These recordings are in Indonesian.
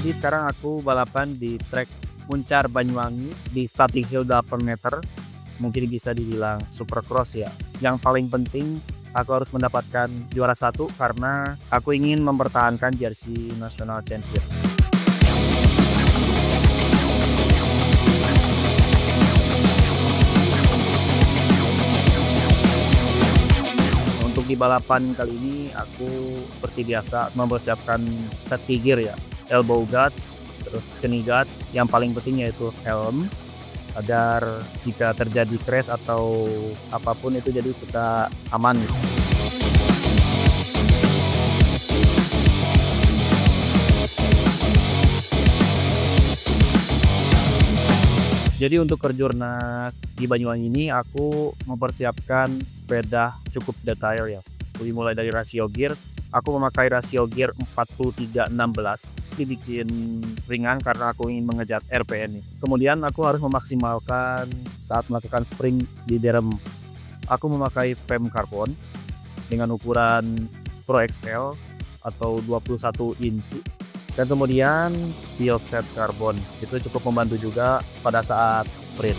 Jadi sekarang aku balapan di trek Muncar Banyuwangi di starting hill 8 meter. Mungkin bisa dibilang supercross ya. Yang paling penting aku harus mendapatkan juara 1 karena aku ingin mempertahankan jersey nasional champion. Untuk di balapan kali ini aku seperti biasa mempersiapkan safety gear ya, elbow guard, terus knee guard, yang paling penting yaitu helm agar jika terjadi crash atau apapun itu jadi kita aman. Jadi untuk Kejurnas di Banyuwangi ini aku mempersiapkan sepeda cukup detail ya. Mulai dari rasio gear, aku memakai rasio gear 4316. Dibikin ringan karena aku ingin mengejar RPN. Kemudian aku harus memaksimalkan saat melakukan sprint di derem. Aku memakai frame karbon dengan ukuran Pro XL atau 21 inci. Dan kemudian wheel set karbon, itu cukup membantu juga pada saat sprint.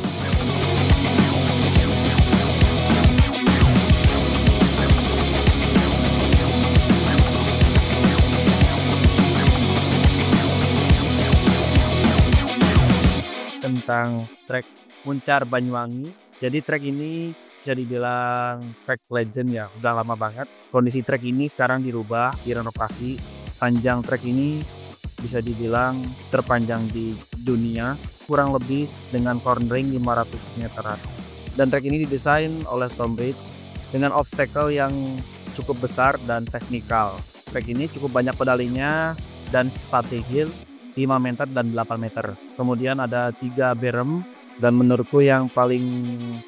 Tentang trek Muncar Banyuwangi, jadi trek ini bisa dibilang trek legend ya, udah lama banget. Kondisi trek ini sekarang dirubah, direnovasi. Panjang trek ini bisa dibilang terpanjang di dunia, kurang lebih dengan cornering 500 meteran. Dan trek ini didesain oleh Tom Bates dengan obstacle yang cukup besar dan teknikal. Trek ini cukup banyak pedalinya dan starting hill 5 meter dan 8 meter. Kemudian ada 3 berem, dan menurutku yang paling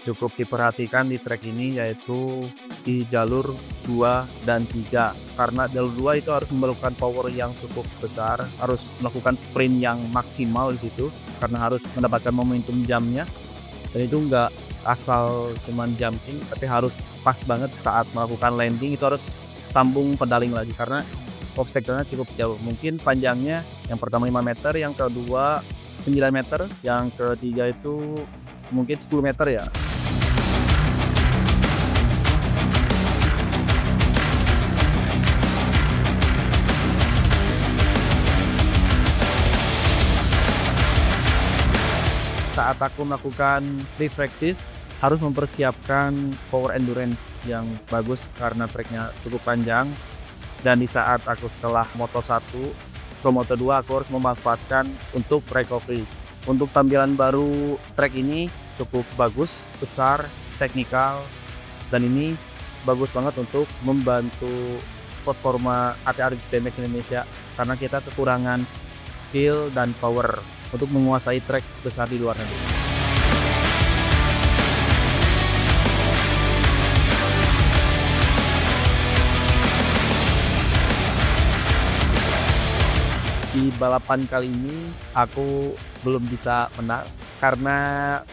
cukup diperhatikan di trek ini yaitu di jalur 2 dan 3. Karena jalur 2 itu harus memerlukan power yang cukup besar, harus melakukan sprint yang maksimal di situ karena harus mendapatkan momentum jamnya. Dan itu nggak asal cuman jumping, tapi harus pas banget saat melakukan landing, itu harus sambung pedaling lagi karena obstacle-nya cukup jauh. Mungkin panjangnya yang pertama 5 meter, yang kedua 9 meter, yang ketiga itu mungkin 10 meter ya. Saat aku melakukan free practice, harus mempersiapkan power endurance yang bagus karena treknya cukup panjang. Dan di saat aku setelah Moto1 ke Moto2 aku harus memanfaatkan untuk recovery. Untuk tampilan baru trek ini cukup bagus, besar, teknikal, dan ini bagus banget untuk membantu performa atlet BMX Indonesia karena kita kekurangan skill dan power untuk menguasai trek besar di luar negeri. Di balapan kali ini aku belum bisa menang karena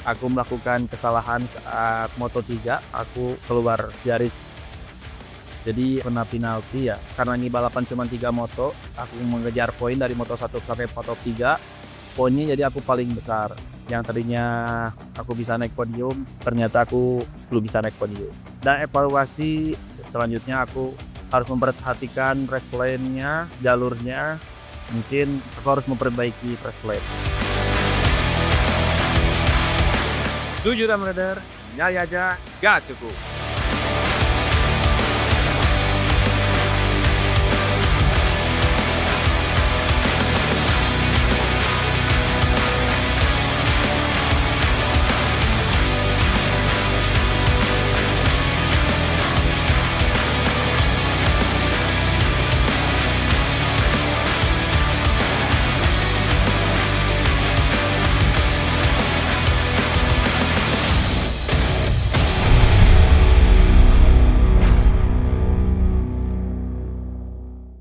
aku melakukan kesalahan saat Moto3, aku keluar garis. Jadi kena penalti ya. Karena ini balapan cuma 3 moto, aku mengejar poin dari Moto1 sampai Moto3. Poinnya jadi aku paling besar. Yang tadinya aku bisa naik podium, ternyata aku belum bisa naik podium. Dan evaluasi selanjutnya aku harus memperhatikan race lane-nya, jalurnya. Mungkin aku harus memperbaiki race lane. Jujur dan beredar, nyari aja gak cukup.